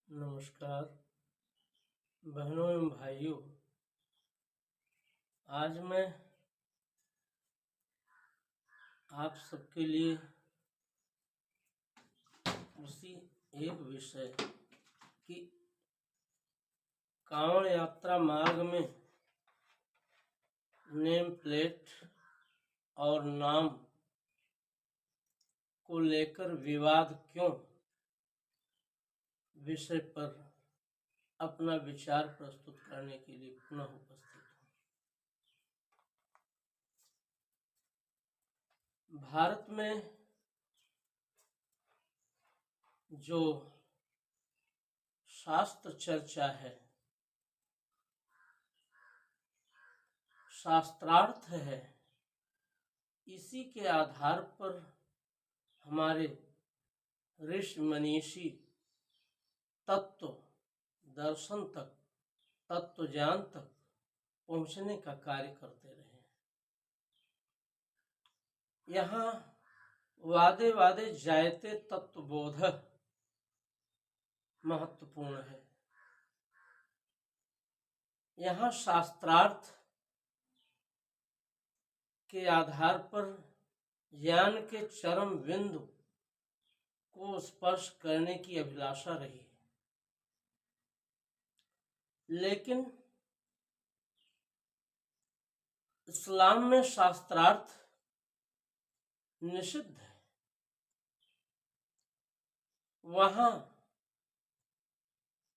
नमस्कार बहनों एवं भाइयों। आज मैं आप सबके लिए उसी एक विषय की कांवड़ यात्रा मार्ग में नेम प्लेट और नाम को लेकर विवाद क्यों विषय पर अपना विचार प्रस्तुत करने के लिए पुनः उपस्थित हूँ। भारत में जो शास्त्र चर्चा है, शास्त्रार्थ है, इसी के आधार पर हमारे ऋषि मनीषी तत्व दर्शन तक, तत्व ज्ञान तक पहुंचने का कार्य करते रहे। यहाँ वादे वादे जायते तत्वबोध महत्वपूर्ण है। यहाँ शास्त्रार्थ के आधार पर ज्ञान के चरम बिंदु को स्पर्श करने की अभिलाषा रही है, लेकिन इस्लाम में शास्त्रार्थ निषिद्ध है। वहाँ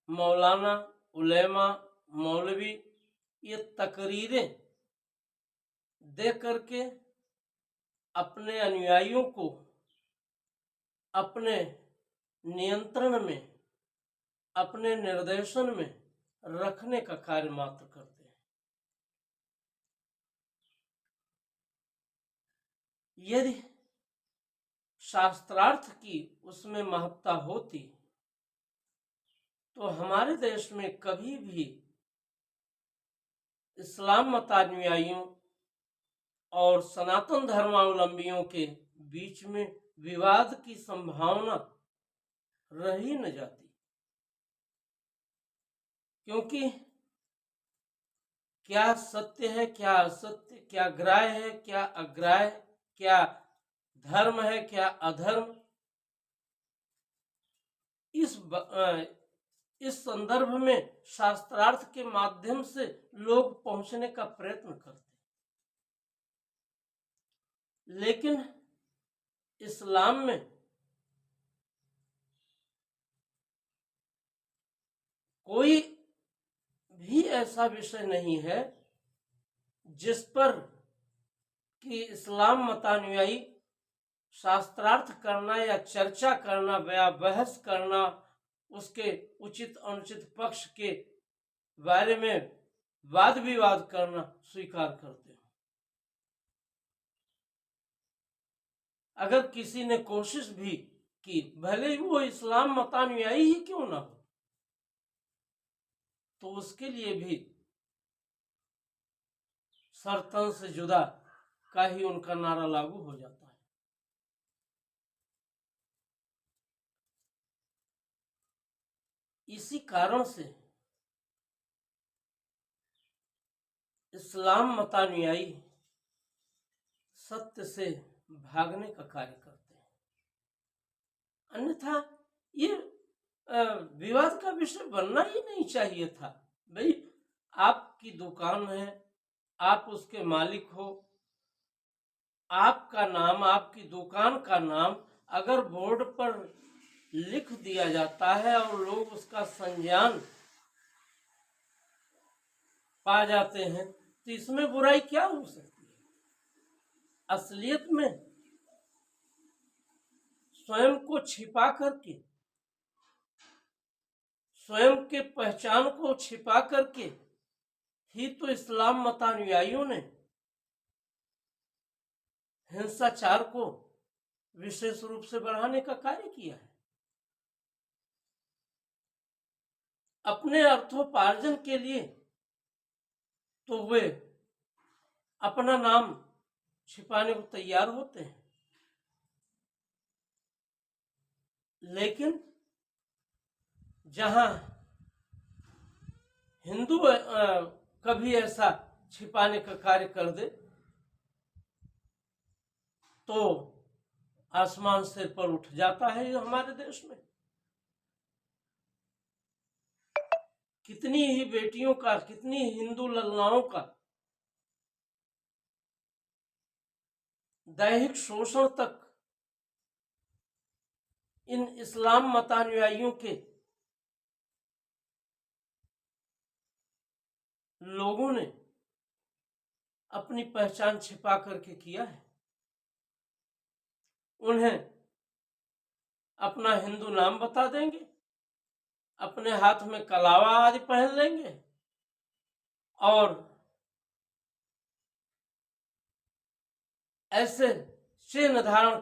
मौलाना, उलेमा, मौलवी ये तकरीरें दे करके अपने अनुयायियों को अपने नियंत्रण में, अपने निर्देशन में रखने का कार्य मात्र करते हैं। यदि शास्त्रार्थ की उसमें महत्ता होती तो हमारे देश में कभी भी इस्लाम मतानुयायियों और सनातन धर्मावलंबियों के बीच में विवाद की संभावना रह ही न जाती, क्योंकि क्या सत्य है, क्या असत्य, क्या ग्राह्य है, क्या अग्राह्य, क्या धर्म है, क्या अधर्म, इस संदर्भ में शास्त्रार्थ के माध्यम से लोग पहुंचने का प्रयत्न करते, लेकिन इस्लाम में कोई भी ऐसा विषय नहीं है जिस पर कि इस्लाम मतानुयायी शास्त्रार्थ करना या चर्चा करना या बहस करना, उसके उचित अनुचित पक्ष के बारे में वाद विवाद करना स्वीकार करते हो। अगर किसी ने कोशिश भी की, भले ही वो इस्लाम मतानुयायी ही क्यों ना हो, तो उसके लिए भी सर्तन से जुदा का ही उनका नारा लागू हो जाता है। इसी कारण से इस्लाम मतानुयायी सत्य से भागने का कार्य करते हैं, अन्यथा ये विवाद का विषय बनना ही नहीं चाहिए था। भाई, आपकी दुकान है, आप उसके मालिक हो, आपका नाम, आपकी दुकान का नाम अगर बोर्ड पर लिख दिया जाता है और लोग उसका संज्ञान पा जाते हैं, तो इसमें बुराई क्या हो सकती है? असलियत में स्वयं को छिपा करके, स्वयं के पहचान को छिपा करके ही तो इस्लाम मतानुयायियों ने हिंसाचार को विशेष रूप से बढ़ाने का कार्य किया है। अपने अर्थोपार्जन के लिए तो वे अपना नाम छिपाने को तैयार होते हैं, लेकिन जहां हिंदू कभी ऐसा छिपाने का कार्य कर दे तो आसमान सिर पर उठ जाता है ये हमारे देश में। कितनी ही बेटियों का, कितनी हिंदू ललनाओं का दैहिक शोषण तक इन इस्लाम मतानुयायियों के लोगों ने अपनी पहचान छिपा करके किया है। उन्हें अपना हिंदू नाम बता देंगे, अपने हाथ में कलावा आदि पहन लेंगे और ऐसे चिन्ह धारण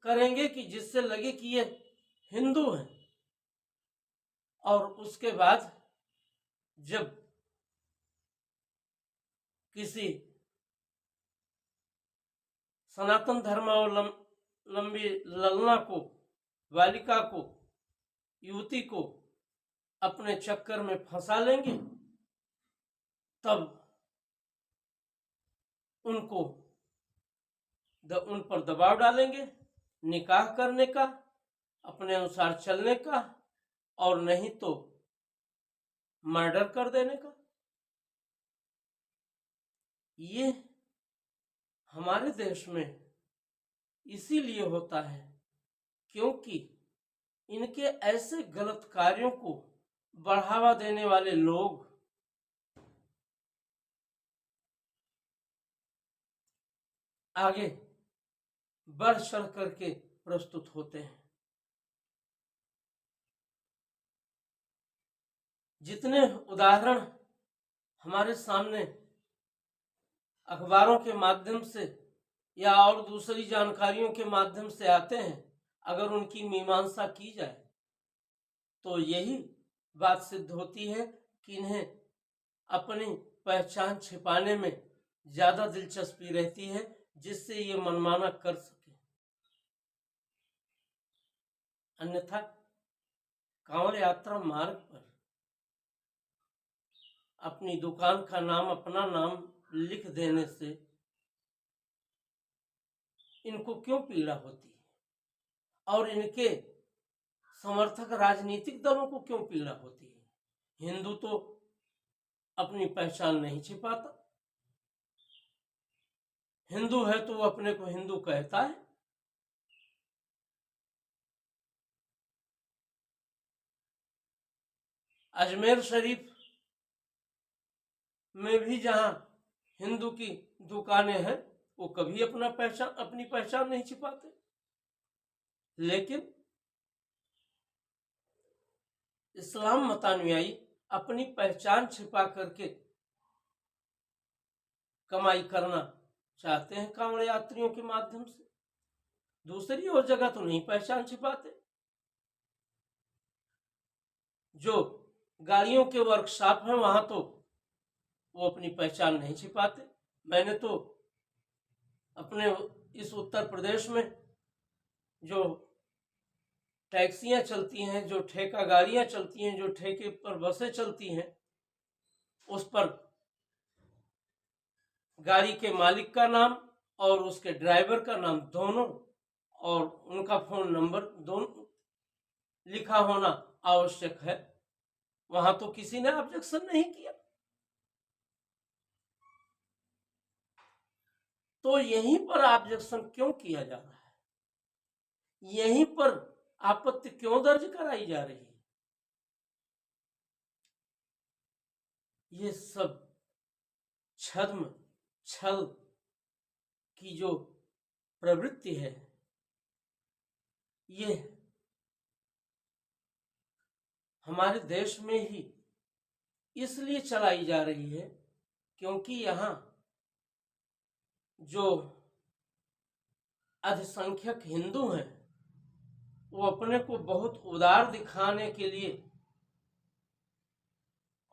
करेंगे कि जिससे लगे कि ये हिंदू हैं। और उसके बाद जब किसी सनातन धर्मावलंबी ललना को, बालिका को, युवती को अपने चक्कर में फंसा लेंगे, तब उन पर दबाव डालेंगे निकाह करने का, अपने अनुसार चलने का, और नहीं तो मर्डर कर देने का। ये हमारे देश में इसीलिए होता है क्योंकि इनके ऐसे गलत कार्यों को बढ़ावा देने वाले लोग आगे बढ़ चढ़ करके प्रस्तुत होते हैं। जितने उदाहरण हमारे सामने अखबारों के माध्यम से या और दूसरी जानकारियों के माध्यम से आते हैं, अगर उनकी मीमांसा की जाए तो यही बात सिद्ध होती है कि इन्हें अपनी पहचान छिपाने में ज्यादा दिलचस्पी रहती है, जिससे ये मनमाना कर सके। अन्यथा कांवड़ यात्रा मार्ग पर अपनी दुकान का नाम, अपना नाम लिख देने से इनको क्यों पीड़ा होती है, और इनके समर्थक राजनीतिक दलों को क्यों पीड़ा होती है? हिंदू तो अपनी पहचान नहीं छिपाता, हिंदू है तो वो अपने को हिंदू कहता है। अजमेर शरीफ में भी जहां हिंदू की दुकानें हैं, वो कभी अपनी पहचान नहीं छिपाते, लेकिन इस्लाम मतानुयायी अपनी पहचान छिपा करके कमाई करना चाहते हैं कांवड़ यात्रियों के माध्यम से। दूसरी और जगह तो नहीं पहचान छिपाते। जो गाड़ियों के वर्कशॉप हैं वहां तो वो अपनी पहचान नहीं छिपाते। मैंने तो अपने इस उत्तर प्रदेश में जो टैक्सियां चलती हैं, जो ठेका गाड़ियां चलती हैं, जो ठेके पर बसें चलती हैं, उस पर गाड़ी के मालिक का नाम और उसके ड्राइवर का नाम दोनों और उनका फोन नंबर दोनों लिखा होना आवश्यक है। वहां तो किसी ने ऑब्जेक्शन नहीं किया। तो यहीं पर ऑब्जेक्शन क्यों किया जा रहा है? यहीं पर आपत्ति क्यों दर्ज कराई जा रही है? ये सब छद्म छल की जो प्रवृत्ति है, ये हमारे देश में ही इसलिए चलाई जा रही है क्योंकि यहाँ जो अल्पसंख्यक हिंदू हैं, वो अपने को बहुत उदार दिखाने के लिए,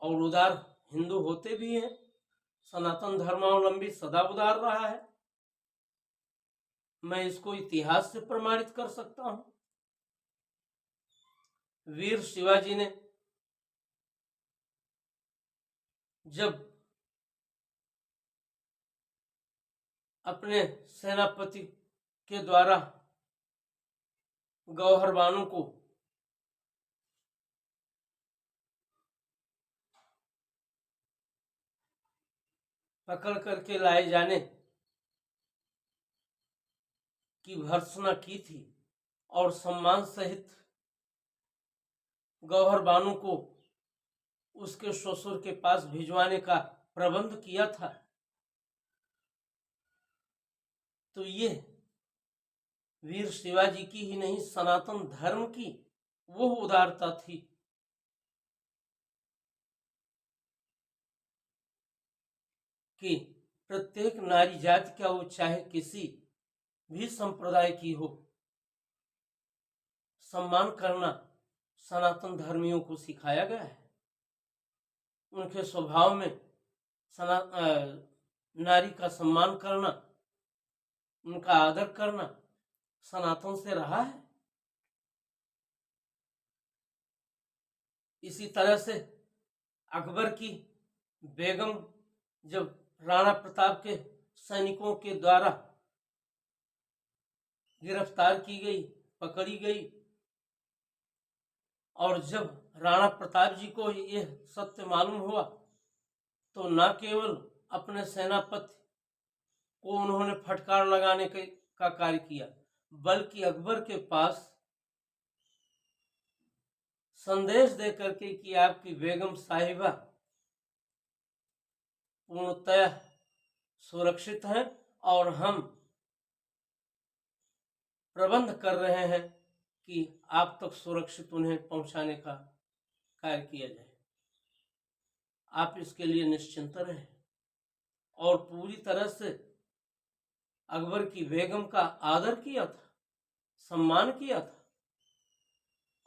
और उदार हिंदू होते भी हैं, सनातन धर्मावलंबी सदा उदार रहा है। मैं इसको इतिहास से प्रमाणित कर सकता हूं। वीर शिवाजी ने जब अपने सेनापति के द्वारा गौहर बानो को पकड़ करके लाए जाने की भर्त्सना की थी और सम्मान सहित गौहर बानो को उसके ससुर के पास भिजवाने का प्रबंध किया था, तो ये वीर शिवाजी की ही नहीं, सनातन धर्म की वो उदारता थी कि प्रत्येक नारी जाति का वो चाहे किसी भी संप्रदाय की हो, सम्मान करना सनातन धर्मियों को सिखाया गया है। उनके स्वभाव में नारी का सम्मान करना, उनका आदर करना सनातन से रहा है। इसी तरह से अकबर की बेगम जब राणा प्रताप के सैनिकों के द्वारा गिरफ्तार की गई, पकड़ी गई, और जब राणा प्रताप जी को यह सत्य मालूम हुआ तो न केवल अपने सेनापति को उन्होंने फटकार लगाने का कार्य किया, बल्कि अकबर के पास संदेश दे करके कि आपकी बेगम साहिबा पूर्णतः सुरक्षित है और हम प्रबंध कर रहे हैं कि आप तक सुरक्षित उन्हें पहुंचाने का कार्य किया जाए, आप इसके लिए निश्चिंत रहें। और पूरी तरह से अकबर की बेगम का आदर किया था, सम्मान किया था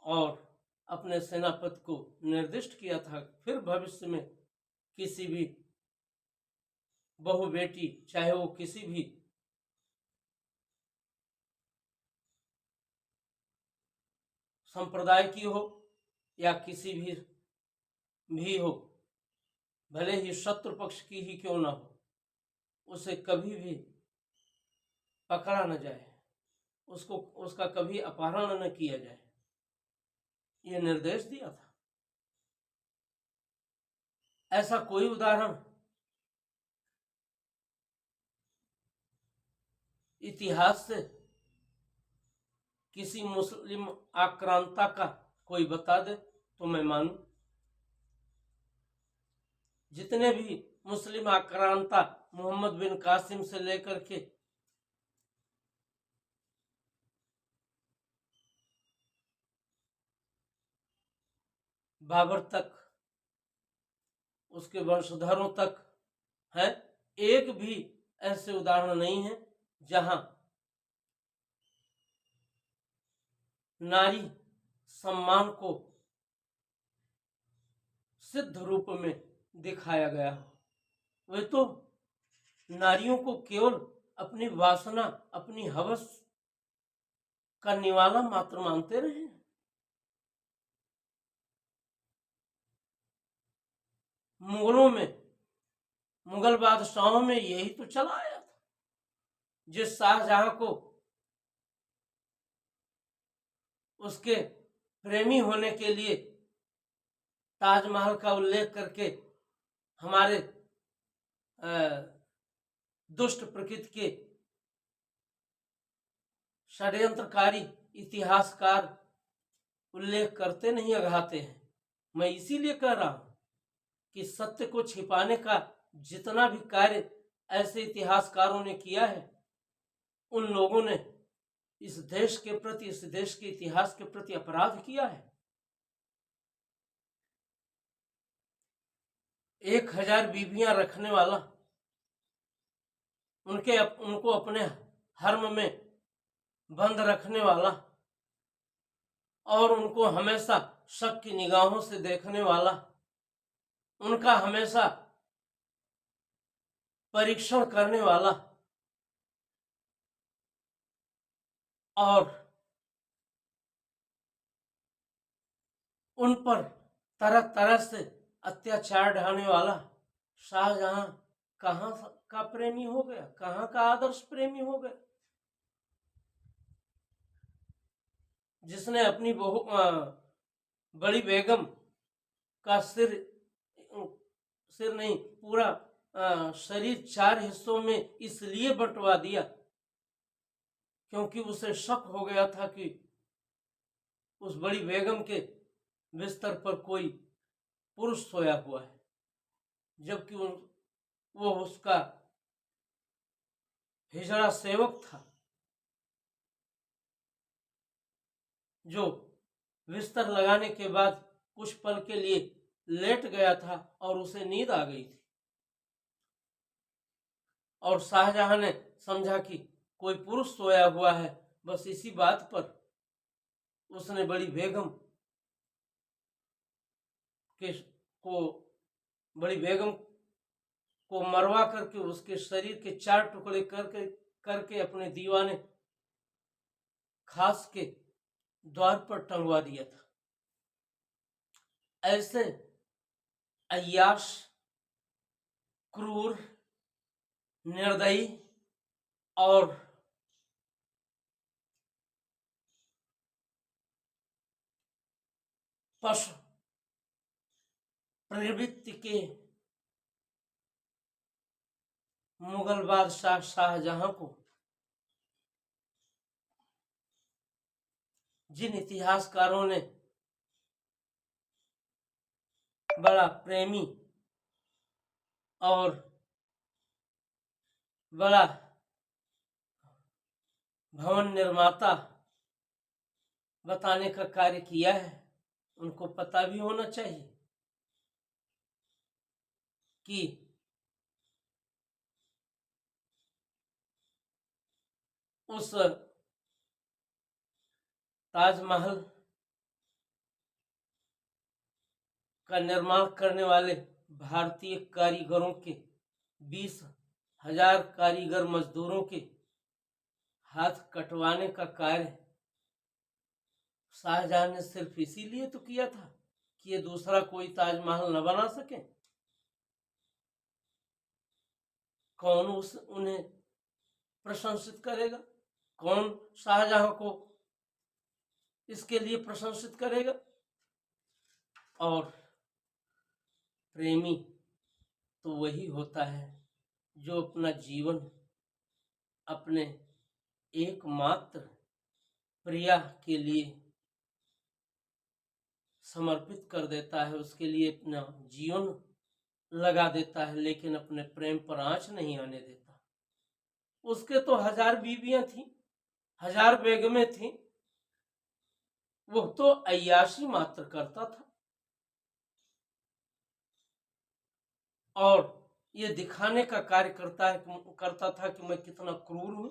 और अपने सेनापति को निर्दिष्ट किया था फिर भविष्य में किसी भी बहु बेटी, चाहे वो किसी भी संप्रदाय की हो या किसी भी हो, भले ही शत्रु पक्ष की ही क्यों ना हो, उसे कभी भी पकड़ा न जाए, उसका कभी अपहरण न किया जाए, यह निर्देश दिया था। ऐसा कोई उदाहरण इतिहास से किसी मुस्लिम आक्रांता का कोई बता दे तो मैं मानूं। जितने भी मुस्लिम आक्रांता मोहम्मद बिन कासिम से लेकर के बाबर तक, उसके वंशधरों तक है, एक भी ऐसे उदाहरण नहीं है जहां नारी सम्मान को सिद्ध रूप में दिखाया गया हो। वे तो नारियों को केवल अपनी वासना, अपनी हवस का निवाला मात्र मानते रहे। मुगलों में, मुगल बादशाहों में यही तो चला आया था। जिस शाहजहां को उसके प्रेमी होने के लिए ताजमहल का उल्लेख करके हमारे दुष्ट प्रकृति के षड्यंत्रकारी इतिहासकार उल्लेख करते नहीं, अघाते हैं। मैं इसीलिए कह रहा हूं कि सत्य को छिपाने का जितना भी कार्य ऐसे इतिहासकारों ने किया है, उन लोगों ने इस देश के प्रति, इस देश के इतिहास के प्रति अपराध किया है। 1000 बीवियां रखने वाला, उनको अपने हर्म में बंद रखने वाला और उनको हमेशा शक की निगाहों से देखने वाला, उनका हमेशा परीक्षण करने वाला और उन पर तरह तरह से अत्याचार ढाने वाला शाहजहां कहाँ का प्रेमी हो गया, कहाँ का आदर्श प्रेमी हो गया, जिसने अपनी बड़ी बेगम का सिर नहीं, पूरा शरीर 4 हिस्सों में इसलिए बंटवा दिया क्योंकि उसे शक हो गया था कि उस बड़ी बेगम के बिस्तर पर कोई पुरुष सोया हुआ है, जबकि वो उसका हिजड़ा सेवक था जो बिस्तर लगाने के बाद कुछ पल के लिए लेट गया था और उसे नींद आ गई थी, और शाहजहां ने समझा कि कोई पुरुष सोया हुआ है। बस इसी बात पर उसने बड़ी बेगम को मरवा करके उसके शरीर के 4 टुकड़े करके अपने दीवाने खास के द्वार पर टंगवा दिया था। ऐसे अय्याश, क्रूर, निर्दयी और पशु प्रवृत्ति के मुगल बादशाह शाहजहां को जिन इतिहासकारों ने बड़ा प्रेमी और बड़ा भवन निर्माता बताने का कार्य किया है, उनको पता भी होना चाहिए कि उस ताजमहल का निर्माण करने वाले भारतीय कारीगरों के 20,000 कारीगर मजदूरों के हाथ कटवाने का कार्य शाहजहां ने सिर्फ इसीलिए तो किया था कि ये दूसरा कोई ताजमहल न बना सके। कौन उन्हें प्रशंसित करेगा, कौन शाहजहां को इसके लिए प्रशंसित करेगा। और प्रेमी तो वही होता है जो अपना जीवन अपने एकमात्र प्रिया के लिए समर्पित कर देता है, उसके लिए अपना जीवन लगा देता है, लेकिन अपने प्रेम पर आंच नहीं आने देता। उसके तो 1000 बीवियां थी, 1000 बेगमें थी, वो तो अय्याशी मात्र करता था और ये दिखाने का कार्य करता था कि मैं कितना क्रूर हूं,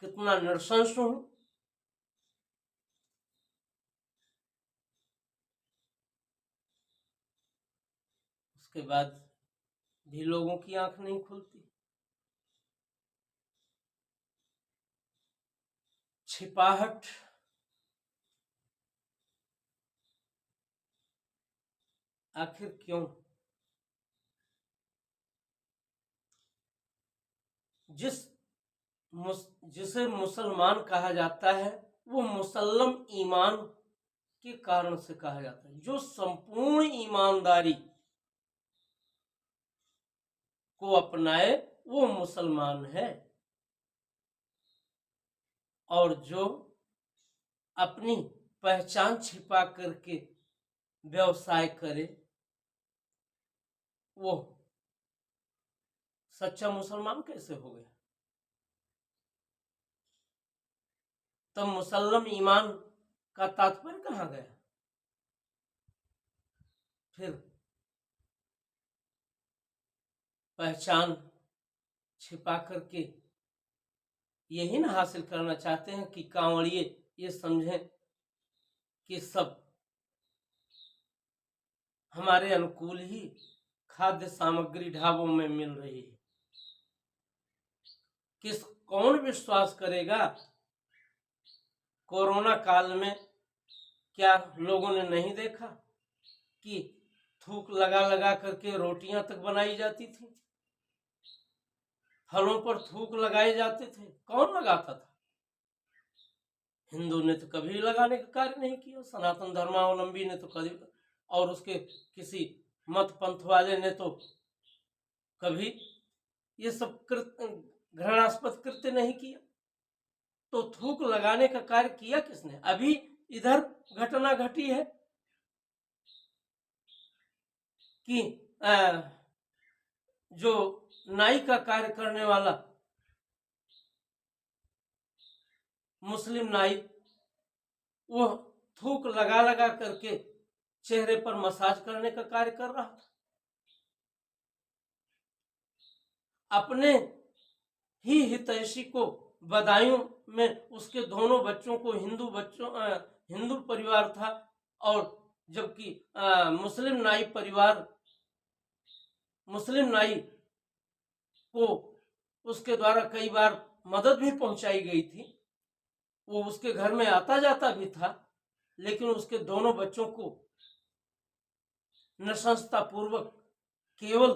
कितना नृशंस हूं। उसके बाद भी लोगों की आंख नहीं खुलती। छिपाहट, आखिर क्यों? जिसे मुसलमान कहा जाता है वो मुसल्लम ईमान के कारण से कहा जाता है। जो संपूर्ण ईमानदारी को अपनाए वो मुसलमान है, और जो अपनी पहचान छिपा करके व्यवसाय करे वो सच्चा मुसलमान कैसे हो गया? तब मुसल्लम ईमान का तात्पर्य कहाँ गया? फिर पहचान छिपा करके यही ना हासिल करना चाहते हैं कि कांवड़िए ये समझें कि सब हमारे अनुकूल ही खाद्य सामग्री ढाबों में मिल रही है। कौन विश्वास करेगा कोरोना काल में क्या लोगों ने नहीं देखा कि थूक लगा लगा करके रोटियां तक बनाई जाती थी, फलों पर थूक लगाए जाते थे? कौन लगाता था? हिंदू ने तो कभी लगाने का कार्य नहीं किया, सनातन धर्मावलंबी ने तो कभी, और उसके किसी मत पंथ वाले ने तो कभी ये सब घृणास्पद कृत्य नहीं किया। तो थूक लगाने का कार्य किया किसने? अभी इधर घटना घटी है कि जो नाई का कार्य करने वाला मुस्लिम नाई, वो थूक लगा लगा करके चेहरे पर मसाज करने का कार्य कर रहा था। अपने ही हितैषी को बदायूं में उसके दोनों बच्चों को, हिंदू परिवार था, और जबकि मुस्लिम नाई को उसके द्वारा कई बार मदद भी पहुंचाई गई थी, वो उसके घर में आता जाता भी था, लेकिन उसके दोनों बच्चों को नृशंसता पूर्वक केवल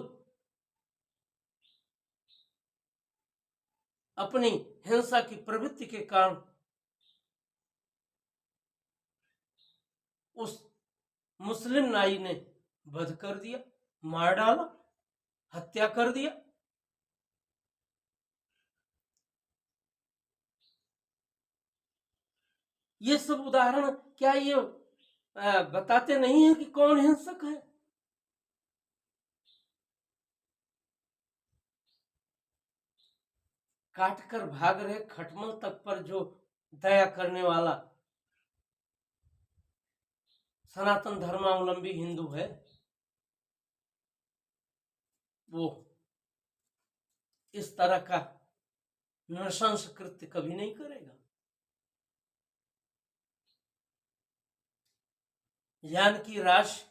अपनी हिंसा की प्रवृत्ति के कारण उस मुस्लिम नाई ने वध कर दिया, मार डाला, हत्या कर दिया। ये सब उदाहरण क्या ये बताते नहीं है कि कौन हिंसक है? काट कर भाग रहे खटमल तक पर जो दया करने वाला सनातन धर्मावलंबी हिंदू है, वो इस तरह का नृशंस कृत्य कभी नहीं करेगा। जानकी राश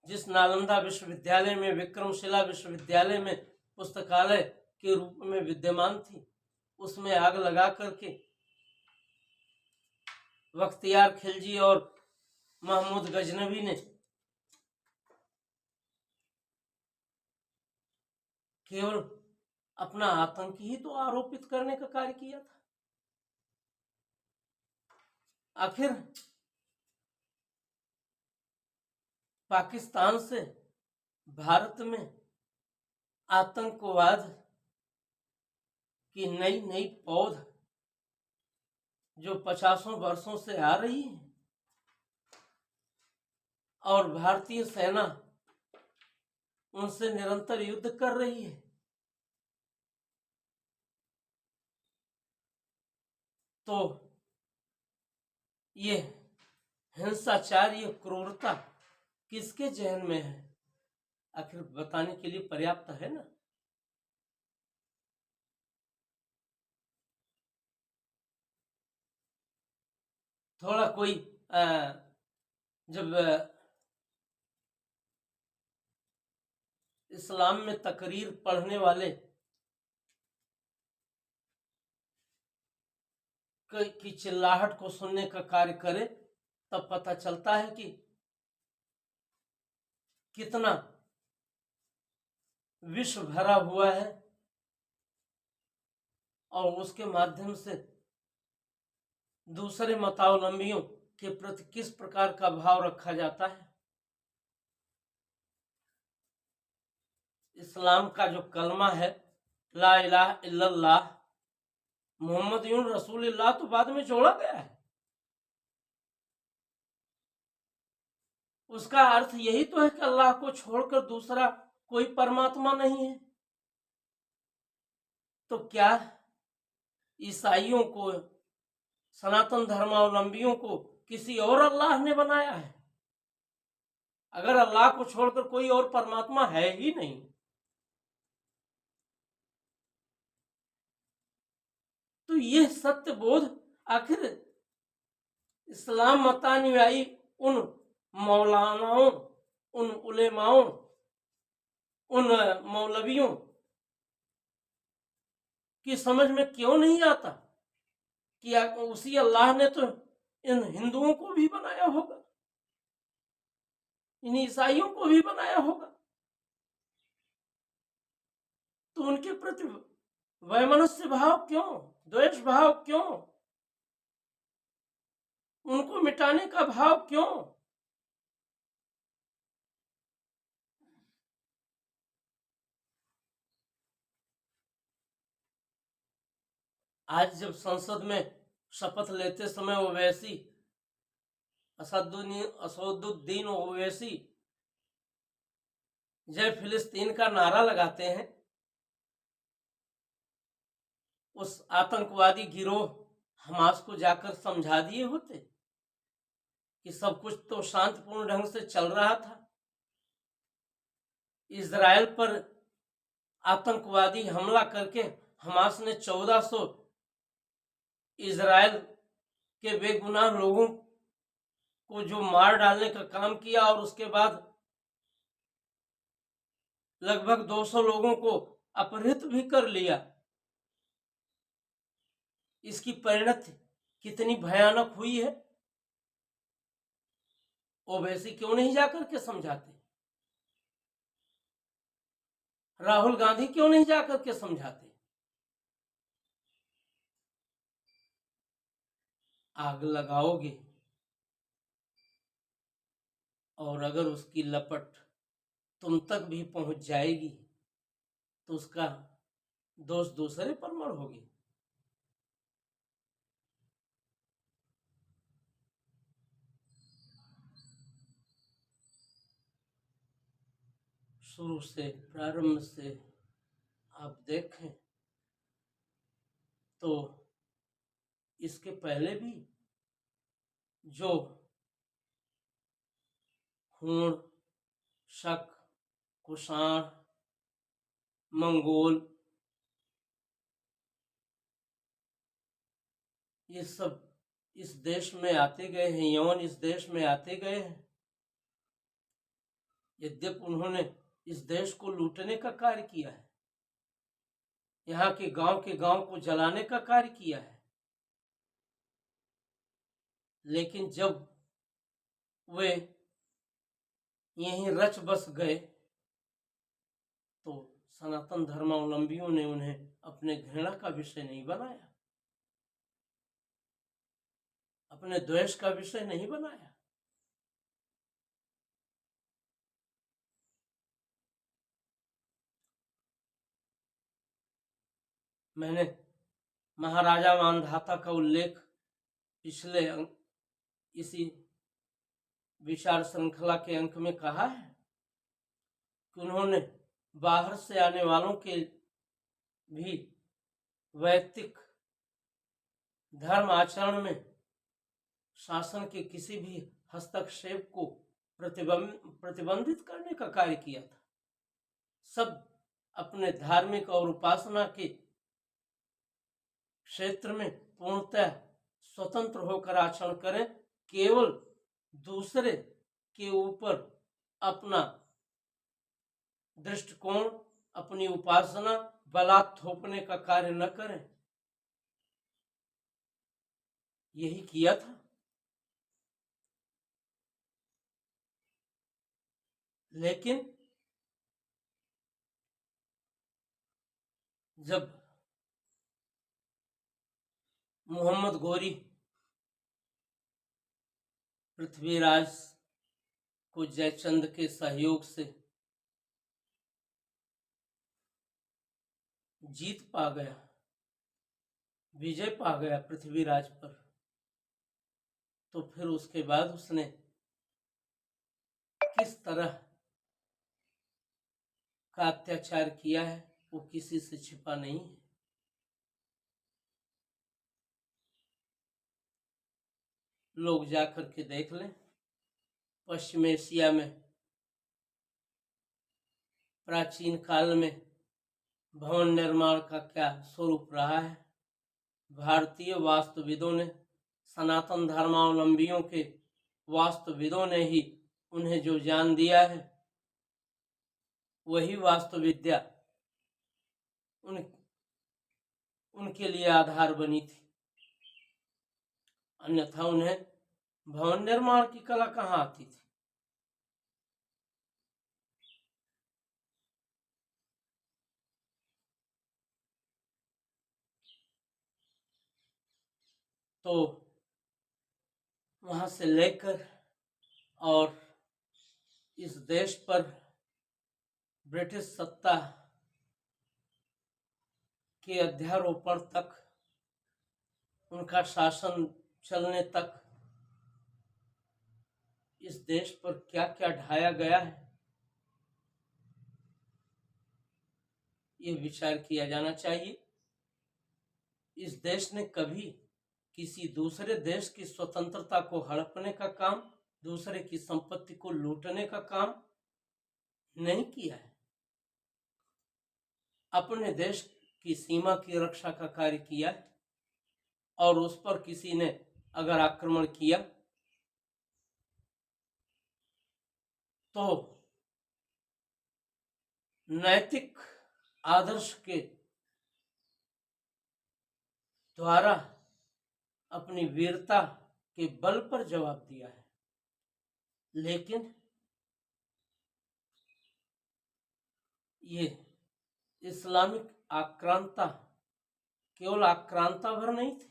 जिस नालंदा विश्वविद्यालय में, विक्रमशिला विश्वविद्यालय में पुस्तकालय के रूप में विद्यमान थी, उसमें आग लगा करके बख्तियार खिलजी और महमूद गजनवी ने केवल अपना आतंक ही तो आरोपित करने का कार्य किया था। आखिर पाकिस्तान से भारत में आतंकवाद की नई नई पौध जो 50 वर्षों से आ रही है, और भारतीय सेना उनसे निरंतर युद्ध कर रही है, तो ये हिंसाचार, ये क्रूरता किसके जहन में है? आखिर बताने के लिए पर्याप्त है ना। थोड़ा कोई जब इस्लाम में तकरीर पढ़ने वाले की चिल्लाहट को सुनने का कार्य करे, तब पता चलता है कि कितना विष भरा हुआ है, और उसके माध्यम से दूसरे मतावलंबियों के प्रति किस प्रकार का भाव रखा जाता है। इस्लाम का जो कलमा है, ला इलाहा इल्लल्लाह मुहम्मदुर रसूलुल्लाह, तो बाद में जोड़ा गया है। उसका अर्थ यही तो है कि अल्लाह को छोड़कर दूसरा कोई परमात्मा नहीं है। तो क्या ईसाइयों को, सनातन धर्मावलंबियों को किसी और अल्लाह ने बनाया है? अगर अल्लाह को छोड़कर कोई और परमात्मा है ही नहीं, तो यह सत्य बोध आखिर इस्लाम मतानुयायी उन मौलानाओं, उन उलेमाओं, उन मौलवियों कि समझ में क्यों नहीं आता कि उसी अल्लाह ने तो इन हिंदुओं को भी बनाया होगा, इन ईसाइयों को भी बनाया होगा, तो उनके प्रति वैमनस्य भाव क्यों, द्वेष भाव क्यों, उनको मिटाने का भाव क्यों? आज जब संसद में शपथ लेते समय ओवैसी, असदुद्दीन ओवैसी जय फिलिस्तीन का नारा लगाते हैं, उस आतंकवादी गिरोह हमास को जाकर समझा दिए होते कि सब कुछ तो शांतिपूर्ण ढंग से चल रहा था। इजराइल पर आतंकवादी हमला करके हमास ने 1400 इजराइल के बेगुनाह लोगों को जो मार डालने का काम किया और उसके बाद लगभग 200 लोगों को अपहृत भी कर लिया, इसकी परिणति कितनी भयानक हुई है, ओवैसी क्यों नहीं जाकर के समझाते? राहुल गांधी क्यों नहीं जाकर के समझाते? आग लगाओगे और अगर उसकी लपट तुम तक भी पहुंच जाएगी तो उसका दोष दूसरे पर मढ़ोगे। शुरू से, प्रारंभ से आप देखें तो इसके पहले भी जो हूण, शक, कुषाण, मंगोल, ये सब इस देश में आते गए हैं, यवन इस देश में आते गए हैं। यद्यपि उन्होंने इस देश को लूटने का कार्य किया है, यहाँ के गांव को जलाने का कार्य किया है, लेकिन जब वे यहीं रच बस गए तो सनातन धर्मावलंबियों ने उन्हें अपने घृणा का विषय नहीं बनाया, अपने द्वेष का विषय नहीं बनाया। मैंने महाराजा मानधाता का उल्लेख पिछले इसी विचार श्रृंखला के अंक में कहा है कि उन्होंने बाहर से आने वालों के भी वैयक्तिक धर्म आचरण में शासन के किसी भी हस्तक्षेप को प्रतिबंधित करने का कार्य किया था। सब अपने धार्मिक और उपासना के क्षेत्र में पूर्णतः स्वतंत्र होकर आचरण करें, केवल दूसरे के ऊपर अपना दृष्टिकोण, अपनी उपासना बलात् थोपने का कार्य न करें। यही किया था। लेकिन जब मोहम्मद गोरी पृथ्वीराज को जयचंद के सहयोग से जीत पा गया, विजय पा गया पृथ्वीराज पर, तो फिर उसके बाद उसने किस तरह का अत्याचार किया है वो किसी से छिपा नहीं है। लोग जाकर के देख लें, पश्चिम एशिया में प्राचीन काल में भवन निर्माण का क्या स्वरूप रहा है। भारतीय वास्तुविदों ने, सनातन धर्मावलंबियों के वास्तुविदों ने ही उन्हें जो ज्ञान दिया है, वही वास्तुविद्या उनके लिए आधार बनी थी, अन्यथा उन्हें भवन निर्माण की कला कहाँ आती थी। तो वहां से लेकर और इस देश पर ब्रिटिश सत्ता के अध्यारोपण तक, उनका शासन चलने तक इस देश पर क्या क्या ढाया गया है, ये विचार किया जाना चाहिए। इस देश ने कभी किसी दूसरे देश की स्वतंत्रता को हड़पने का काम, दूसरे की संपत्ति को लूटने का काम नहीं किया है। अपने देश की सीमा की रक्षा का कार्य किया है, और उस पर किसी ने अगर आक्रमण किया तो नैतिक आदर्श के द्वारा अपनी वीरता के बल पर जवाब दिया है। लेकिन ये इस्लामिक आक्रांता केवल आक्रांता भर नहीं थे,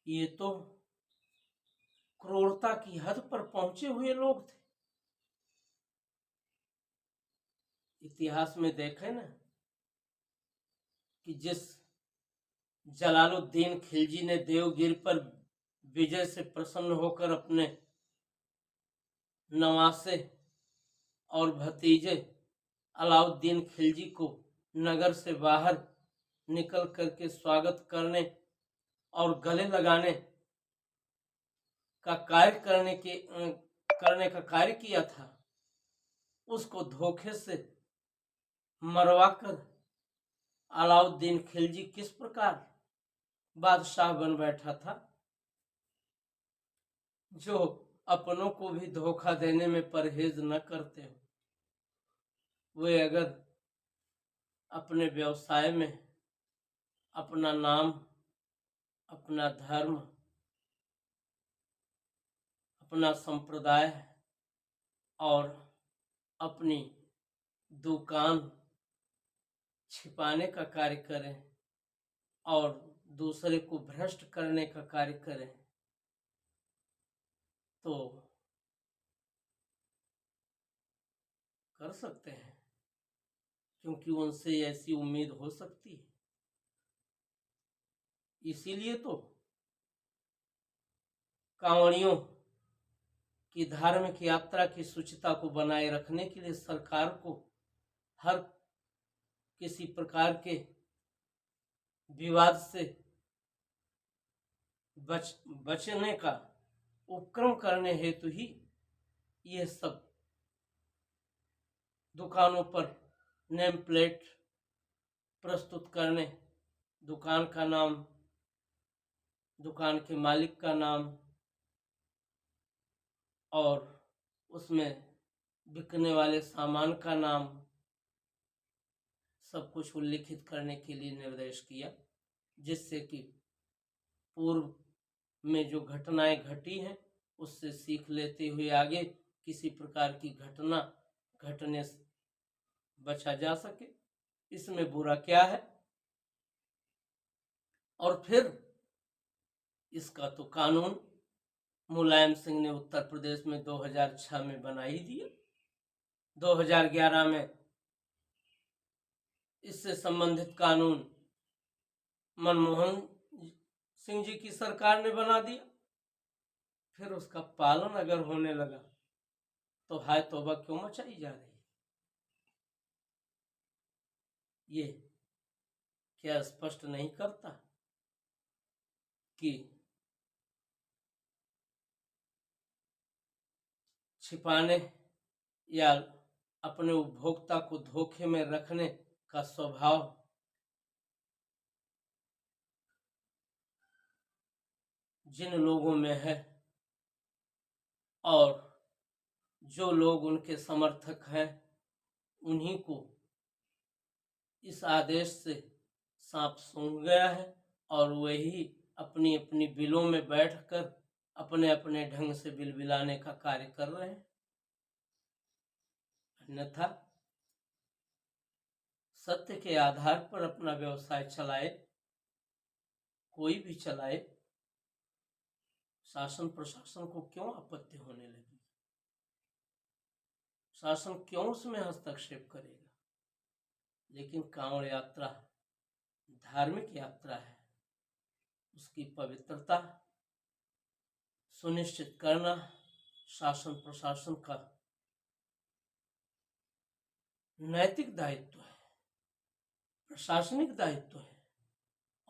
ये तो क्रूरता की हद पर पहुंचे हुए लोग थे। इतिहास में देखें ना कि जिस जलालुद्दीन खिलजी ने देवगिरी पर विजय से प्रसन्न होकर अपने नवासे और भतीजे अलाउद्दीन खिलजी को नगर से बाहर निकल करके स्वागत करने और गले लगाने का कार्य करने का कार्य किया था, उसको धोखे से मरवाकर अलाउद्दीन खिलजी किस प्रकार बादशाह बन बैठा था, जो अपनों को भी धोखा देने में परहेज न करते हो। वे अगर अपने व्यवसाय में अपना नाम, अपना धर्म, अपना संप्रदाय और अपनी दुकान छिपाने का कार्य करें और दूसरे को भ्रष्ट करने का कार्य करें, तो कर सकते हैं, क्योंकि उनसे ऐसी उम्मीद हो सकती है। इसीलिए तो कांवड़ियों की धार्मिक यात्रा की शुचिता को बनाए रखने के लिए सरकार को हर किसी प्रकार के विवाद से बचने का उपक्रम करने हेतु ही ये सब दुकानों पर नेम प्लेट प्रस्तुत करने, दुकान का नाम, दुकान के मालिक का नाम और उसमें बिकने वाले सामान का नाम, सब कुछ उल्लिखित करने के लिए निर्देश किया, जिससे कि पूर्व में जो घटनाएं घटी हैं उससे सीख लेते हुए आगे किसी प्रकार की घटना घटने से बचा जा सके। इसमें बुरा क्या है? और फिर इसका तो कानून मुलायम सिंह ने उत्तर प्रदेश में 2006 में बना ही दिया। 2011 में इससे संबंधित कानून मनमोहन सिंह जी की सरकार ने बना दिया। फिर उसका पालन अगर होने लगा तो हाय तौबा क्यों मचाई जा रही है? ये क्या स्पष्ट नहीं करता कि छिपाने या अपने उपभोक्ता को धोखे में रखने का स्वभाव जिन लोगों में है और जो लोग उनके समर्थक हैं, उन्हीं को इस आदेश से सांप सूंघ गया है और वही अपनी अपनी बिलों में बैठकर अपने अपने ढंग से बिलबिलाने का कार्य कर रहे हैं। अन्यथा सत्य के आधार पर अपना व्यवसाय चलाए, कोई भी चलाए, शासन प्रशासन को क्यों आपत्ति होने लगी? शासन क्यों उसमें हस्तक्षेप करेगा? लेकिन कांवड़ यात्रा धार्मिक यात्रा है, उसकी पवित्रता सुनिश्चित करना शासन प्रशासन का नैतिक दायित्व है, प्रशासनिक दायित्व है।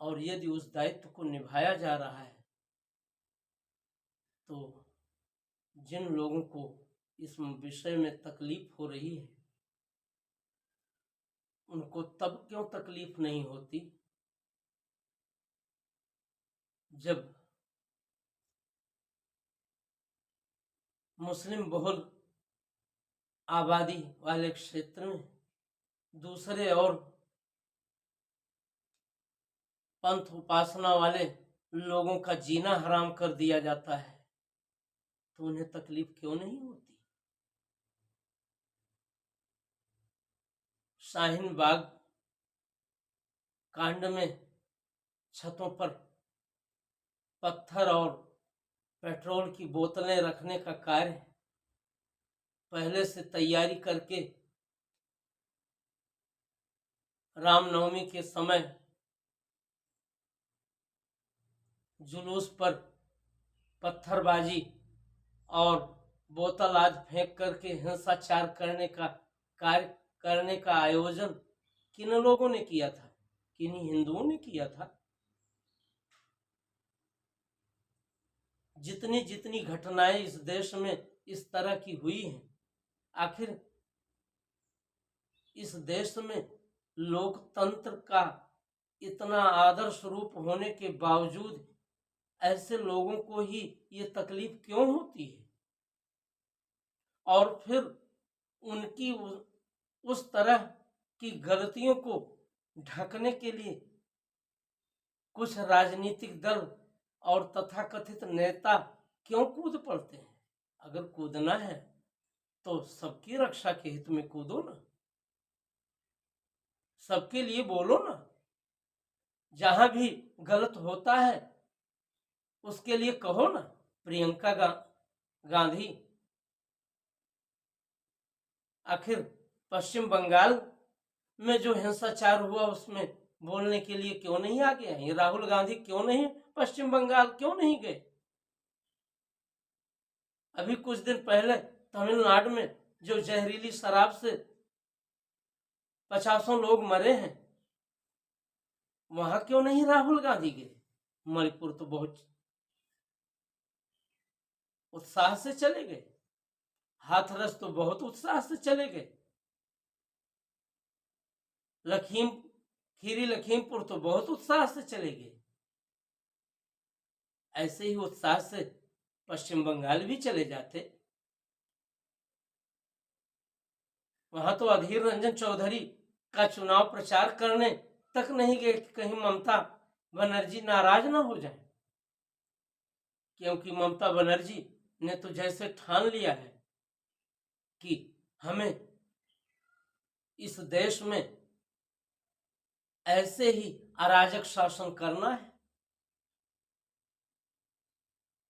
और यदि उस दायित्व को निभाया जा रहा है तो जिन लोगों को इस विषय में तकलीफ हो रही है उनको तब क्यों तकलीफ नहीं होती जब मुस्लिम बहुल आबादी वाले क्षेत्र में दूसरे और पंथ उपासना वाले लोगों का जीना हराम कर दिया जाता है तो उन्हें तकलीफ क्यों नहीं होती? शाहीन बाग कांड में छतों पर पत्थर और पेट्रोल की बोतलें रखने का कार्य पहले से तैयारी करके रामनवमी के समय जुलूस पर पत्थरबाजी और बोतल आदि फेंक करके हिंसाचार करने का कार्य करने का आयोजन किन लोगों ने किया था? किन्हीं हिंदुओं ने किया था। जितनी जितनी घटनाएं इस देश में इस तरह की हुई हैं, आखिर इस देश में लोकतंत्र का इतना आदर्श रूप होने के बावजूद ऐसे लोगों को ही ये तकलीफ क्यों होती है? और फिर उनकी उस तरह की गलतियों को ढकने के लिए कुछ राजनीतिक दल और तथाकथित नेता क्यों कूद पड़ते हैं? अगर कूदना है तो सबकी रक्षा के हित में कूदो ना, सबके लिए बोलो ना। जहां भी गलत होता है उसके लिए कहो ना। प्रियंका गांधी आखिर पश्चिम बंगाल में जो हिंसाचार हुआ उसमें बोलने के लिए क्यों नहीं आ गया? राहुल गांधी क्यों नहीं पश्चिम बंगाल क्यों नहीं गए? अभी कुछ दिन पहले तमिलनाडु में जो जहरीली शराब से 50 लोग मरे हैं, वहां क्यों नहीं राहुल गांधी गए? मणिपुर तो बहुत उत्साह से चले गए, हाथरस तो बहुत उत्साह से चले गए, लखीमपुर तो बहुत उत्साह से चले गए। ऐसे ही उत्साह से पश्चिम बंगाल भी चले जाते। वहां तो अधीर रंजन चौधरी का चुनाव प्रचार करने तक नहीं गए कि कहीं ममता बनर्जी नाराज ना हो जाए, क्योंकि ममता बनर्जी ने तो जैसे ठान लिया है कि हमें इस देश में ऐसे ही अराजक शासन करना है।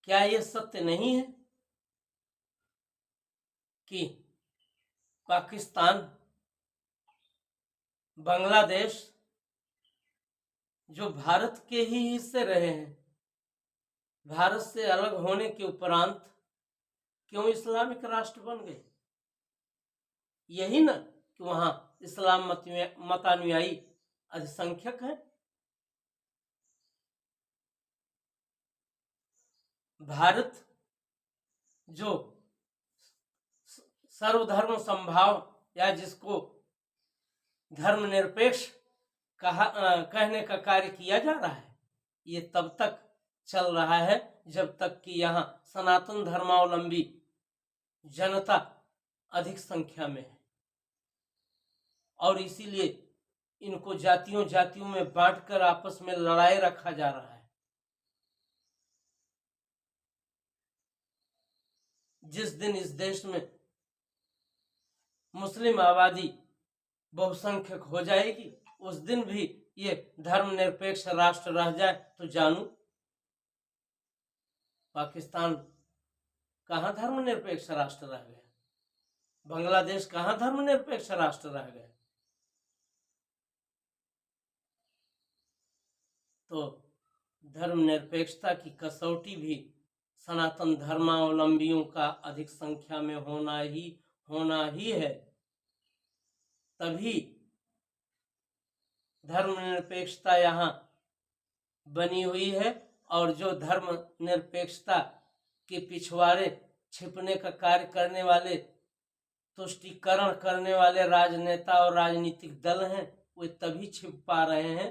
क्या यह सत्य नहीं है कि पाकिस्तान, बांग्लादेश जो भारत के ही हिस्से रहे हैं, भारत से अलग होने के उपरांत क्यों इस्लामिक राष्ट्र बन गए? यही ना कि वहां इस्लाम मतानुयायी अधिसंख्यक है। भारत जो सर्वधर्म संभाव या जिसको धर्मनिरपेक्ष कहने का कार्य किया जा रहा है, ये तब तक चल रहा है जब तक कि यहाँ सनातन धर्मावलंबी जनता अधिक संख्या में है। और इसीलिए इनको जातियों जातियों में बांटकर आपस में लड़ाई रखा जा रहा है। जिस दिन इस देश में मुस्लिम आबादी बहुसंख्यक हो जाएगी, उस दिन भी ये धर्मनिरपेक्ष राष्ट्र रह जाए तो जानू। पाकिस्तान कहाँ धर्मनिरपेक्ष राष्ट्र रह गया? बांग्लादेश कहाँ धर्मनिरपेक्ष राष्ट्र रह गया? तो धर्मनिरपेक्षता की कसौटी भी सनातन धर्मावलंबियों का अधिक संख्या में होना ही है। तभी धर्मनिरपेक्षता यहाँ बनी हुई है। और जो धर्मनिरपेक्षता के पिछवाड़े छिपने का कार्य करने वाले, तुष्टीकरण करने वाले राजनेता और राजनीतिक दल हैं, वे तभी छिप पा रहे हैं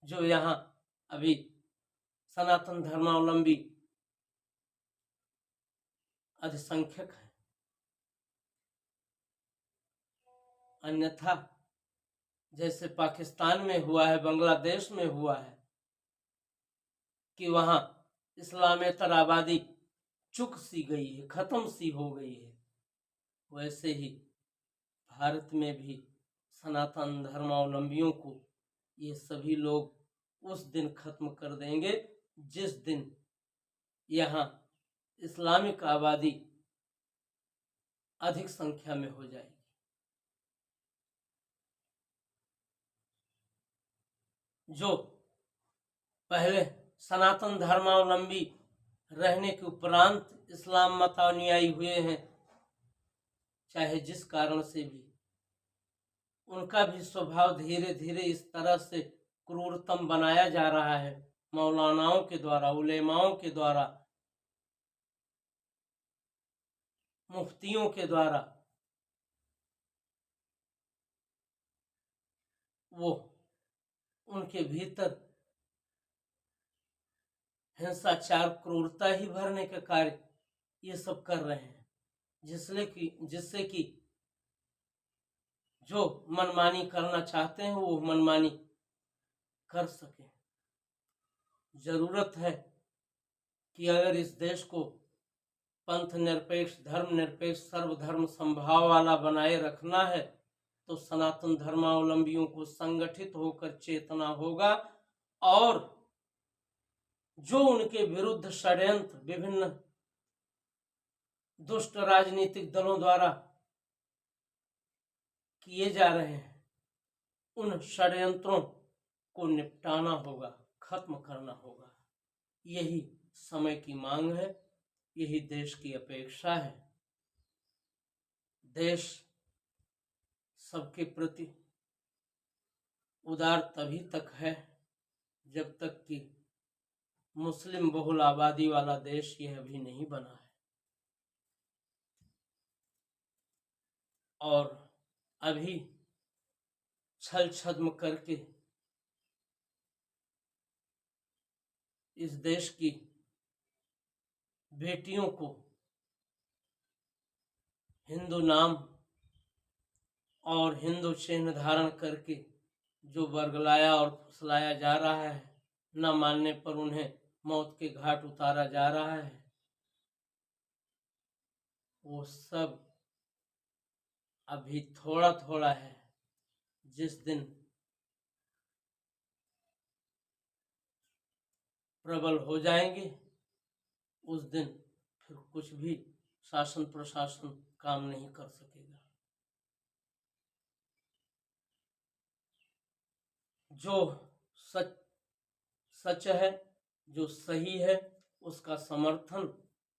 जो यहाँ अभी सनातन धर्मावलंबी अधिसंख्यक है। अन्यथा जैसे पाकिस्तान में हुआ है, बांग्लादेश में हुआ है कि वहां इस्लामेतर आबादी चुक सी गई है, खत्म सी हो गई है, वैसे ही भारत में भी सनातन धर्मावलंबियों को ये सभी लोग उस दिन खत्म कर देंगे जिस दिन यहाँ इस्लामिक आबादी अधिक संख्या में हो जाएगी। जो पहले सनातन धर्मावलंबी रहने के उपरांत इस्लाम मतानुयायी हुए हैं, चाहे जिस कारण से भी, उनका भी स्वभाव धीरे धीरे इस तरह से क्रूरतम बनाया जा रहा है मौलानाओं के द्वारा, उलेमाओं के द्वारा, मुफ्तियों के द्वारा। वो उनके भीतर हिंसाचार, क्रूरता ही भरने के कार्य ये सब कर रहे हैं, जिससे कि जो मनमानी करना चाहते हैं वो मनमानी कर सके। जरूरत है कि अगर इस देश को पंथ निरपेक्ष, धर्म निरपेक्ष, सर्वधर्म संभाव वाला बनाए रखना है तो सनातन धर्मावलंबियों को संगठित होकर चेतना होगा और जो उनके विरुद्ध षड्यंत्र विभिन्न दुष्ट राजनीतिक दलों द्वारा किए जा रहे हैं, उन षड्यंत्रों को निपटाना होगा, खत्म करना होगा। यही समय की मांग है, यही देश की अपेक्षा है। देश सबके प्रति उदार तभी तक है जब तक कि मुस्लिम बहुल आबादी वाला देश यह अभी नहीं बना है। और अभी छल छद्म करके इस देश की बेटियों को हिंदू नाम और हिंदू चिन्ह धारण करके जो वर्गलाया और फुसलाया जा रहा है, न मानने पर उन्हें मौत के घाट उतारा जा रहा है, वो सब अभी थोड़ा थोड़ा है। जिस दिन प्रबल हो जाएंगे उस दिन फिर कुछ भी शासन प्रशासन काम नहीं कर सकेगा। जो सच है, जो सही है, उसका समर्थन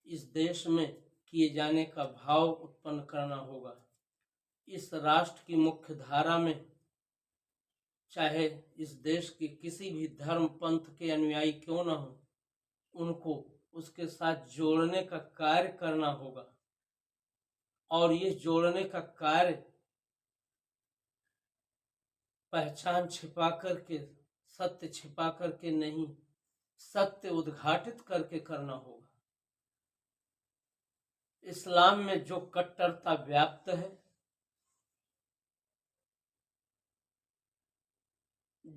इस देश में किए जाने का भाव उत्पन्न करना होगा। इस राष्ट्र की मुख्य धारा में चाहे इस देश के किसी भी धर्म पंथ के अनुयायी क्यों न हो, उनको उसके साथ जोड़ने का कार्य करना होगा। और ये जोड़ने का कार्य पहचान छिपा करके, सत्य छिपा करके नहीं, सत्य उद्घाटित करके करना होगा। इस्लाम में जो कट्टरता व्याप्त है,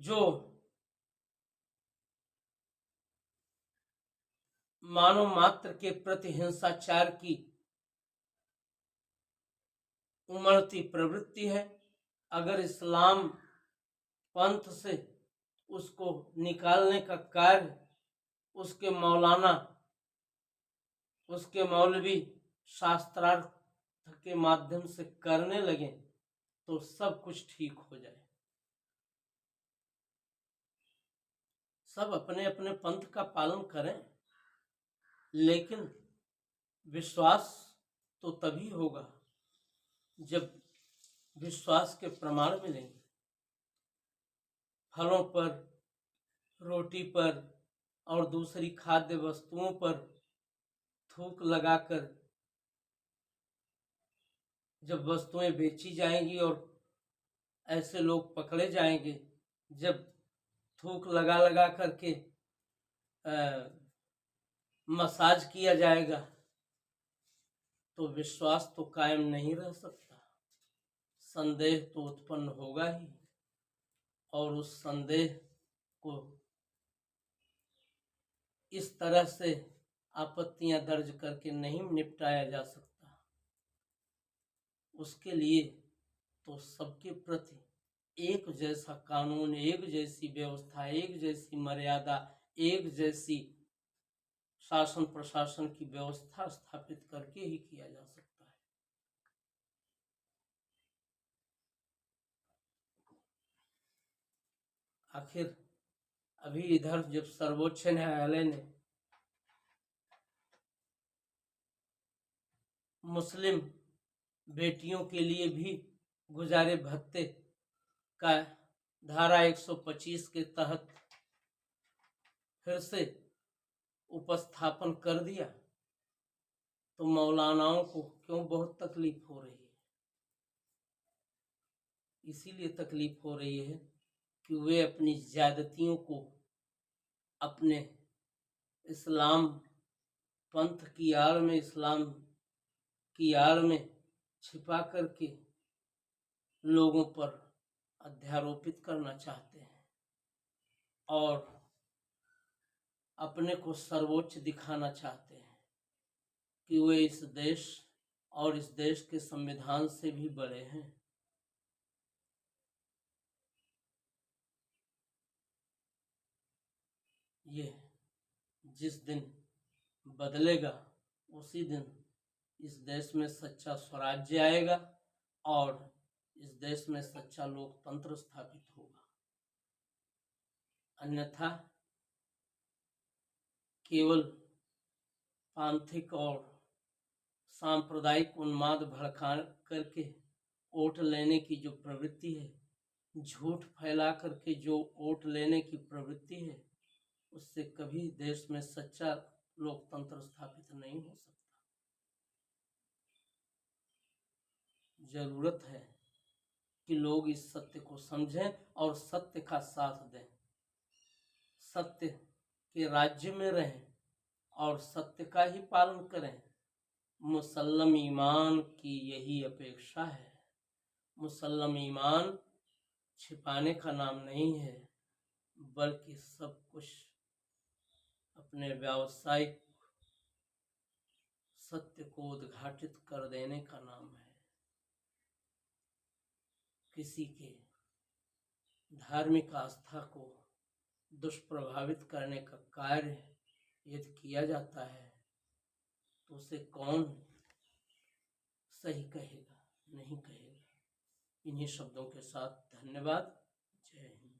जो मानव मात्र के प्रति हिंसाचार की उमड़ती प्रवृत्ति है, अगर इस्लाम पंथ से उसको निकालने का कार्य उसके मौलाना, उसके मौलवी शास्त्रार्थ के माध्यम से करने लगे तो सब कुछ ठीक हो जाए। सब अपने अपने पंथ का पालन करें, लेकिन विश्वास तो तभी होगा जब विश्वास के प्रमाण मिलेंगे। फलों पर, रोटी पर और दूसरी खाद्य वस्तुओं पर थूक लगाकर जब वस्तुएं बेची जाएंगी और ऐसे लोग पकड़े जाएंगे, जब थूक लगा लगा करके मसाज किया जाएगा, तो विश्वास तो कायम नहीं रह सकता, संदेह तो उत्पन्न होगा ही, और उस संदेह को इस तरह से आपत्तियां दर्ज करके नहीं निपटाया जा सकता। उसके लिए तो सबके प्रति एक जैसा कानून, एक जैसी व्यवस्था, एक जैसी मर्यादा, एक जैसी शासन प्रशासन की व्यवस्था स्थापित करके ही किया जा सकता है। आखिर अभी इधर जब सर्वोच्च न्यायालय ने मुस्लिम बेटियों के लिए भी गुजारे भत्ते का धारा 125 के तहत फिर से उपस्थापन कर दिया, तो मौलानाओं को क्यों बहुत तकलीफ हो रही है? इसीलिए तकलीफ हो रही है कि वे अपनी ज्यादतियों को अपने इस्लाम पंथ की आड़ में, इस्लाम की आड़ में छिपा करके लोगों पर अध्यारोपित करना चाहते हैं और अपने को सर्वोच्च दिखाना चाहते हैं कि वे इस देश और इस देश के संविधान से भी बड़े हैं। ये जिस दिन बदलेगा उसी दिन इस देश में सच्चा स्वराज्य आएगा और इस देश में सच्चा लोकतंत्र स्थापित होगा। अन्यथा केवल पांथिक और सांप्रदायिक उन्माद भड़का करके वोट लेने की जो प्रवृत्ति है, झूठ फैला करके जो वोट लेने की प्रवृत्ति है, उससे कभी देश में सच्चा लोकतंत्र स्थापित नहीं हो सकता। जरूरत है कि लोग इस सत्य को समझें और सत्य का साथ दें, सत्य के राज्य में रहें और सत्य का ही पालन करें। मुसल्लम ईमान की यही अपेक्षा है। मुसल्लम ईमान छिपाने का नाम नहीं है, बल्कि सब कुछ अपने व्यावसायिक सत्य को उद्घाटित कर देने का नाम है। किसी के धार्मिक आस्था को दुष्प्रभावित करने का कार्य यदि किया जाता है तो उसे कौन सही कहेगा? नहीं कहेगा। इन्हीं शब्दों के साथ धन्यवाद। जय हिंद।